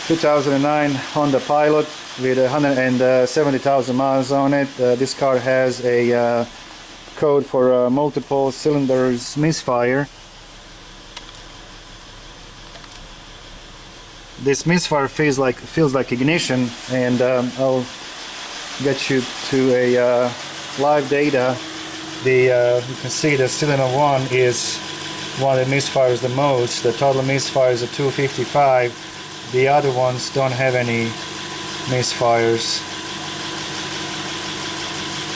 2009 Honda Pilot with 170,000 miles on it. This car has a code for multiple cylinders Misfire. This Misfire feels like ignition, and I'll get you to a live data. You can see the cylinder 1 is one that misfires the most. The total misfire is a 255. The other ones don't have any misfires.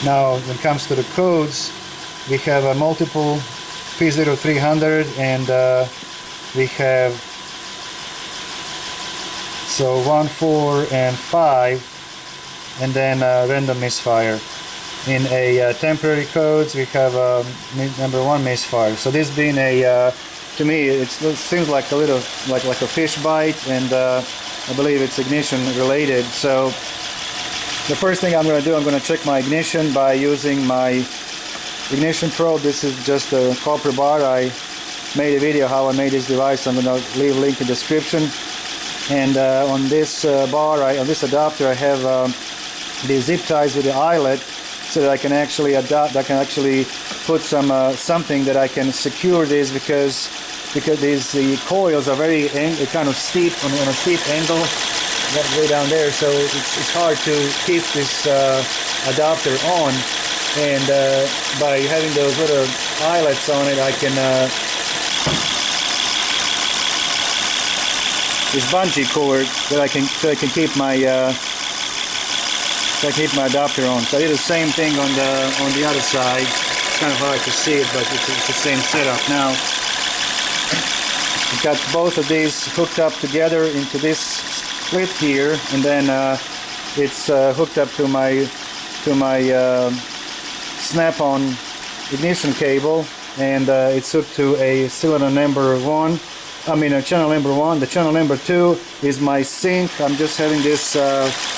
Now when it comes to the codes, we have a multiple P0300, and we have 1, 4, and 5, and then random misfire. In a temporary codes, we have number 1 misfire. So this being a to me, it seems like a little like a fish bite, and I believe it's ignition related. So the first thing I'm going to do, I'm going to check my ignition by using my ignition probe. This is just a copper bar. I made a video how I made this device. I'm going to leave a link in the description. And on this bar, on this adapter, I have the zip ties with the eyelet, so that I can actually put some something that I can secure this, because the coils are very kind of steep on a steep angle, that way down there. So it's hard to keep this adapter on, and by having those little eyelets on it, I can this bungee cord that I can keep my adapter on. So I did the same thing on the other side. It's kind of hard to see it, but it's the same setup. Now I've got both of these hooked up together into this split here, and then it's hooked up to my snap-on ignition cable, and it's hooked to a cylinder number 1. Channel number 1. The channel number 2 is my sink. I'm just having this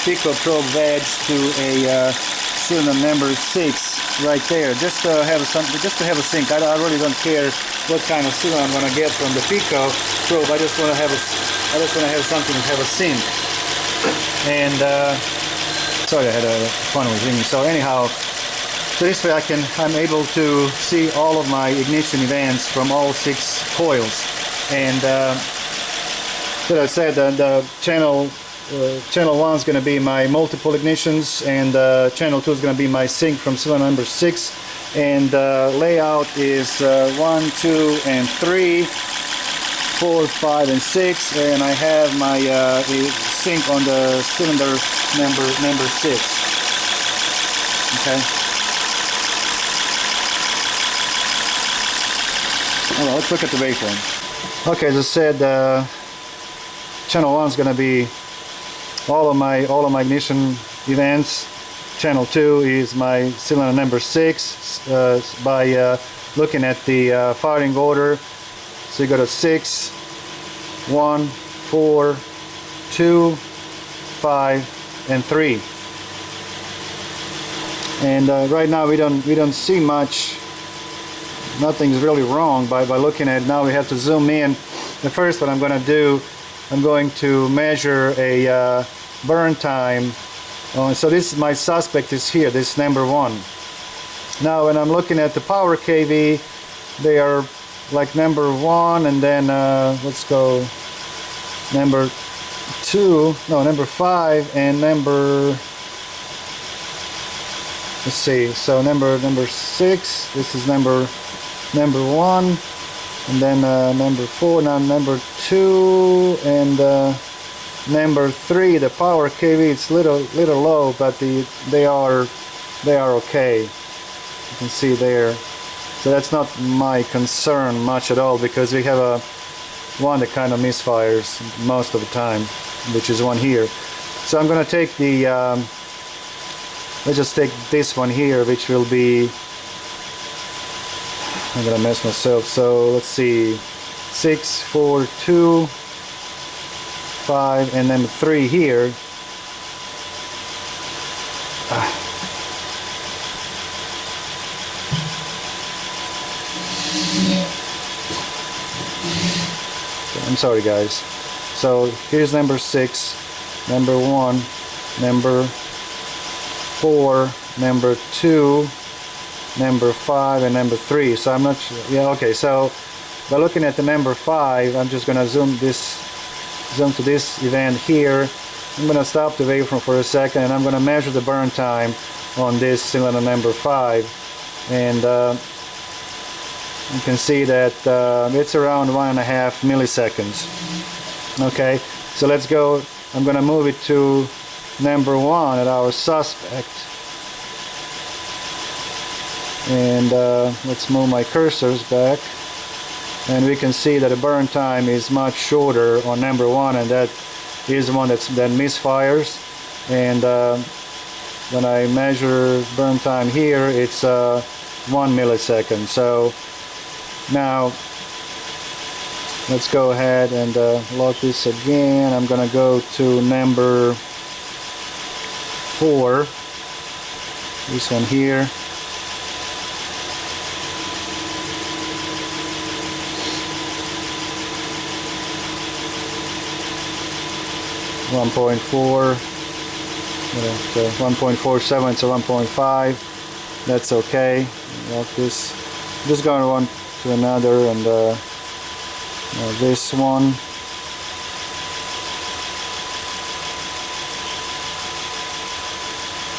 pico probe wedged to a cylinder number 6 right there, just to have a sink. I really don't care what kind of cylinder I'm going to get from the pico probe. I just want to have something to have a sink. And sorry, I had a phone was ringing. So anyhow, so this way I'm able to see all of my ignition events from all 6 coils. And as I said, the channel 1 is going to be my multiple ignitions, and channel 2 is going to be my sync from cylinder number 6. And layout is 1, 2, and 3, 4, 5, and 6. And I have my sync on the cylinder number 6. Okay. All right, let's look at the waveform. Okay, as I said, channel 1 is going to be all of my ignition events. Channel 2 is my cylinder number 6. By looking at the firing order, so you go to 6, 1, 4, 2, 5, and 3. And right now we don't see much. Nothing's really wrong by looking at it. Now we have to zoom in. The first what I'm going to do, I'm going to measure a burn time. So this, my suspect is here, this number 1. Now when I'm looking at the power kV, they are like number 1, and then let's go number 2, no, number 5, and number, let's see, so number 6, this is number 1, and then number 4, now number 2, and number 3. The power kV, it's little low, but they are okay. You can see there. So that's not my concern much at all, because we have one that kind of misfires most of the time, which is one here. So I'm going to take the let's just take this one here, which will be, I'm gonna mess myself. So let's see, 6, 4, 2, 5, and then 3 here. I'm sorry guys. So here's number 6, number 1, number 4, number 2, number 5, and number 3. So I'm not sure. Yeah, okay, so by looking at the number 5, I'm just gonna zoom to this event here. I'm gonna stop the waveform for a second, and I'm gonna measure the burn time on this cylinder number 5, and you can see that it's around 1.5 milliseconds. Okay, so let's go. I'm gonna move it to number 1 at our suspect, and let's move my cursors back, and we can see that the burn time is much shorter on number 1, and that is the one that misfires. And when I measure burn time here, it's 1 millisecond. So now let's go ahead and lock this again. I'm gonna go to number 4, this one here. One 1.4, 1.47, it's a 1.5. That's okay. Lock this. I'm just going one to another, and this one.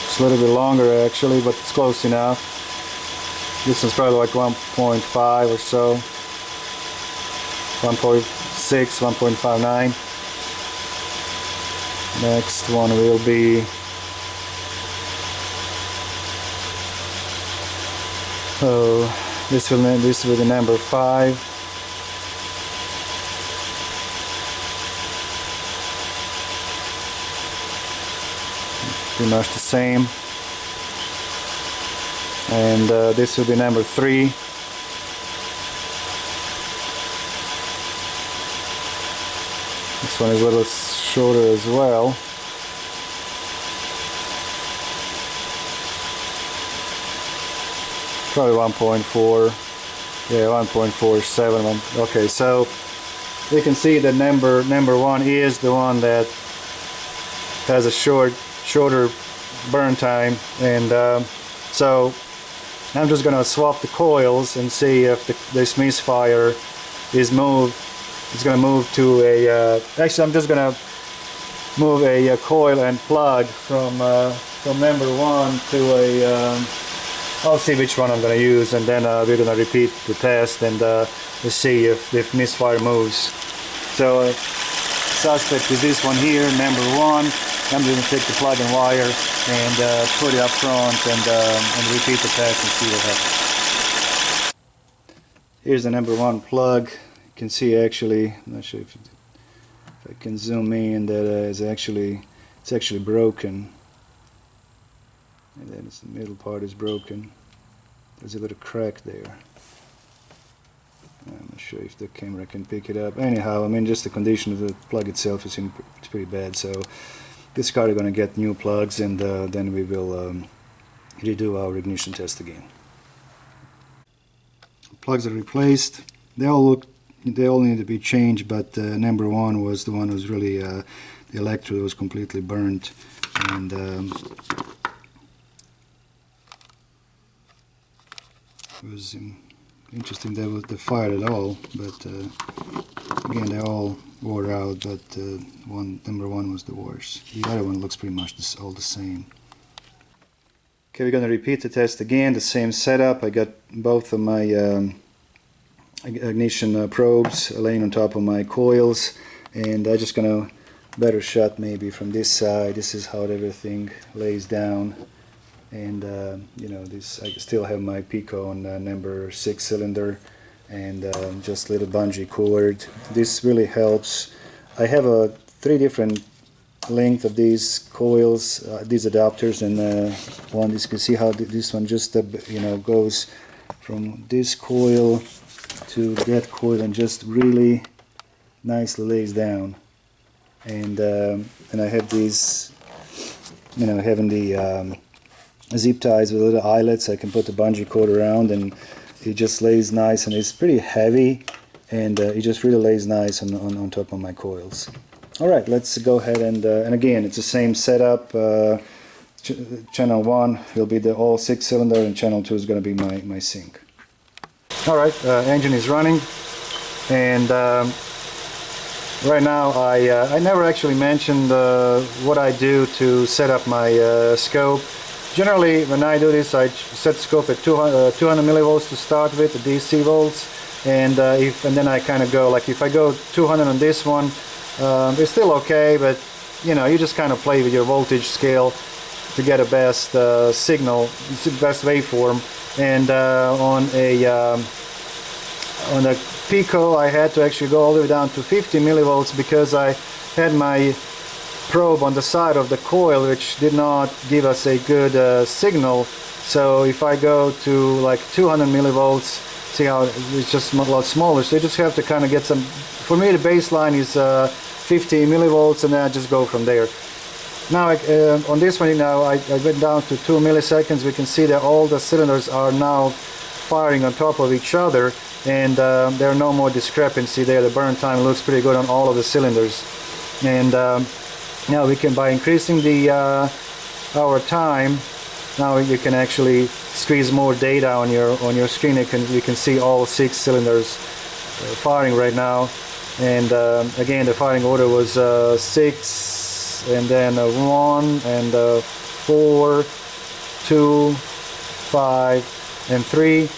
It's a little bit longer actually, but it's close enough. This one's probably like 1.5 or so. 1.6, 1.59. Next one will be this will be number 5. Pretty much the same. And this will be number 3. This one is a little shorter as well. Probably 1.4, yeah, 1.47. Okay, so you can see that number 1 is the one that has a shorter burn time, and so I'm just gonna swap the coils and see if this Misfire is moved. It's gonna move to a. Actually, I'm just gonna move a coil and plug from number 1 to a. I'll see which one I'm going to use, and then we're going to repeat the test and let's see if Misfire moves. So suspect is this one here, number 1. I'm going to take the plug and wire and put it up front and repeat the test and see what happens. Here's the number 1 plug. You can see actually, I'm not sure if I can zoom in, that it's actually broken. And then the middle part is broken. There's a little crack there. I'm not sure if the camera can pick it up. Anyhow, I mean, just the condition of the plug itself is it's pretty bad. So this car is going to get new plugs, and then we will redo our ignition test again. Plugs are replaced. They all need to be changed, but number 1 was the one who was really the electrode was completely burnt, and it was interesting that they fired at all, but again they all wore out, but number 1 was the worst. The other one looks pretty much all the same. Okay, we're going to repeat the test again, the same setup. I got both of my ignition probes laying on top of my coils, and I'm just going to better shot maybe from this side. This is how everything lays down. And you know, this, I still have my Pico on number 6 cylinder, and just little bungee cord. This really helps. I have 3 different length of these coils, these adapters, and one, you can see how this one just you know, goes from this coil to that coil and just really nicely lays down. And I have these, you know, having the zip ties with little eyelets. I can put the bungee cord around, and it just lays nice, and it's pretty heavy, and it just really lays nice on top of my coils. All right, let's go ahead and again, it's the same setup. Channel 1 will be the all 6-cylinder, and channel 2 is going to be my sync. All right, engine is running, and right now I never actually mentioned what I do to set up my scope. Generally, when I do this, I set the scope at 200 millivolts to start with, the DC volts, and then I kind of go, like if I go 200 on this one, it's still okay, but you know, you just kind of play with your voltage scale to get a best signal, best waveform. And on the Pico, I had to actually go all the way down to 50 millivolts because I had my probe on the side of the coil, which did not give us a good signal. So if I go to like 200 millivolts, see how it's just a lot smaller. So you just have to kind of get some. For me, the baseline is 50 millivolts, and then I just go from there. Now on this one, now I went down to 2 milliseconds. We can see that all the cylinders are now firing on top of each other, and there are no more discrepancy there. The burn time looks pretty good on all of the cylinders. And now we can, by increasing the our time, now you can actually squeeze more data on your screen. You can see all 6 cylinders firing right now. And again, the firing order was 6, and then 1, and 4, 2, 5, and 3.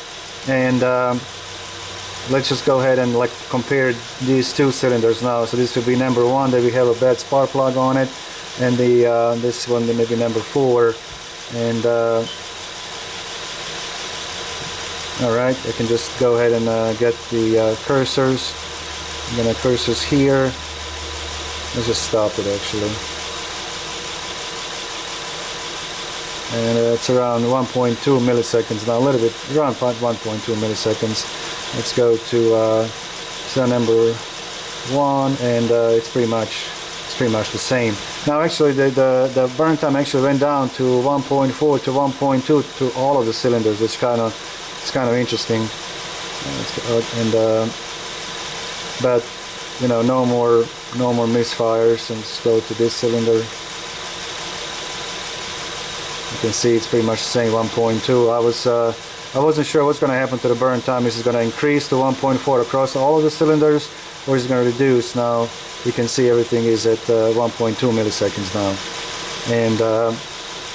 And let's just go ahead and like compare these 2 cylinders now. So this will be number 1, that we have a bad spark plug on it, and the this one maybe number 4. And all right, I can just go ahead and get the cursors. I'm gonna cursors here. Let's just stop it actually. And it's around 1.2 milliseconds now, a little bit around 1.2 milliseconds. Let's go to cell number 1, and it's pretty much the same. Now actually the burn time actually went down to 1.4 to 1.2 to all of the cylinders, which it's kind of interesting. But you know, no more misfires. And let's go to this cylinder. You can see it's pretty much the same, 1.2. I wasn't sure what's going to happen to the burn time. Is it going to increase to 1.4 across all of the cylinders, or is it going to reduce? Now you can see everything is at 1.2 milliseconds now, and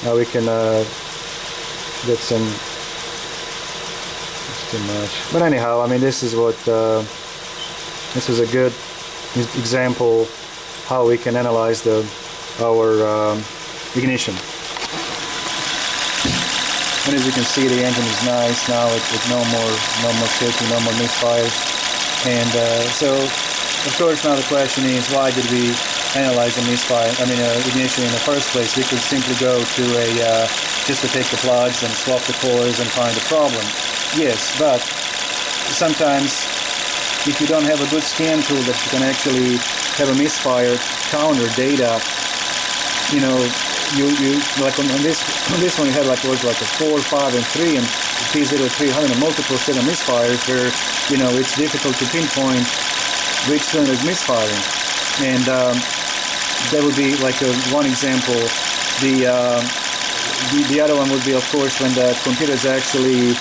now we can get some. It's too much, but anyhow, I mean, this is what this is a good example how we can analyze our ignition. And as you can see, the engine is nice now. It's no more shaking, no more misfires. And so, of course, now the question is, why did we analyze a misfire? I mean, ignition in the first place? We could simply go to just to take the plugs and swap the coils and find the problem. Yes, but sometimes if you don't have a good scan tool that you can actually have a misfire counter data, you know, you like on this one you had like was like a 4, 5, and 3, and P0300 and multiple set of misfires where, you know, it's difficult to pinpoint which cylinder is misfiring. And that would be like one example. The other one would be, of course, when the computers actually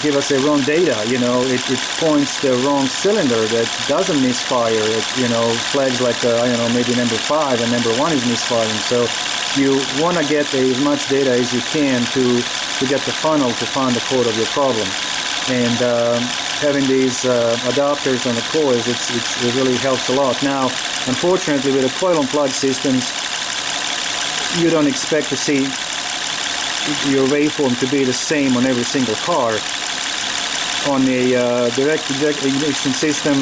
give us the wrong data. You know, it points the wrong cylinder that doesn't misfire. It, you know, flags like I don't know, maybe number 5 and number 1 is misfiring. So you want to get as much data as you can to get the funnel to find the code of your problem. And having these adapters on the coils, it really helps a lot. Now, unfortunately, with the coil and plug systems, you don't expect to see your waveform to be the same on every single car. On a direct ignition system,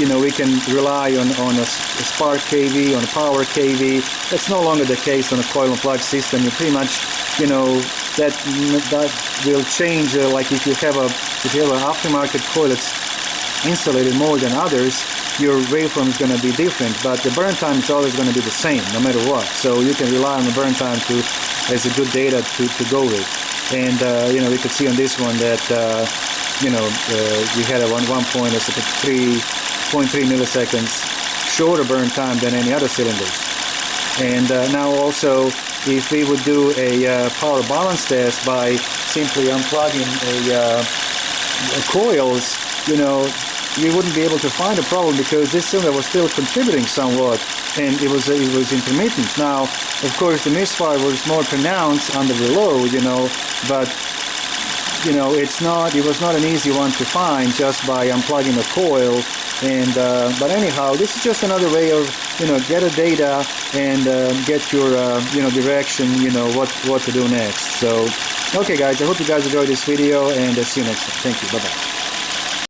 you know, we can rely on a spark KV, on a power KV. That's no longer the case on a coil and plug system. You pretty much, you know, that will change. Like if you have an aftermarket coil that's insulated more than others, your waveform is going to be different, but the burn time is always going to be the same no matter what. So you can rely on the burn time as a good data to go with. And you know, we could see on this one that we had at one point a 3.3 milliseconds shorter burn time than any other cylinders. And now also, if we would do a power balance test by simply unplugging coils, we wouldn't be able to find a problem because this cylinder was still contributing somewhat, and it was intermittent. Now, of course, the misfire was more pronounced under the load, but it was not an easy one to find just by unplugging a coil. And but anyhow, this is just another way of get the data and get your direction, what to do next. So okay guys, I hope you guys enjoyed this video, and see you next time. Thank you. Bye bye.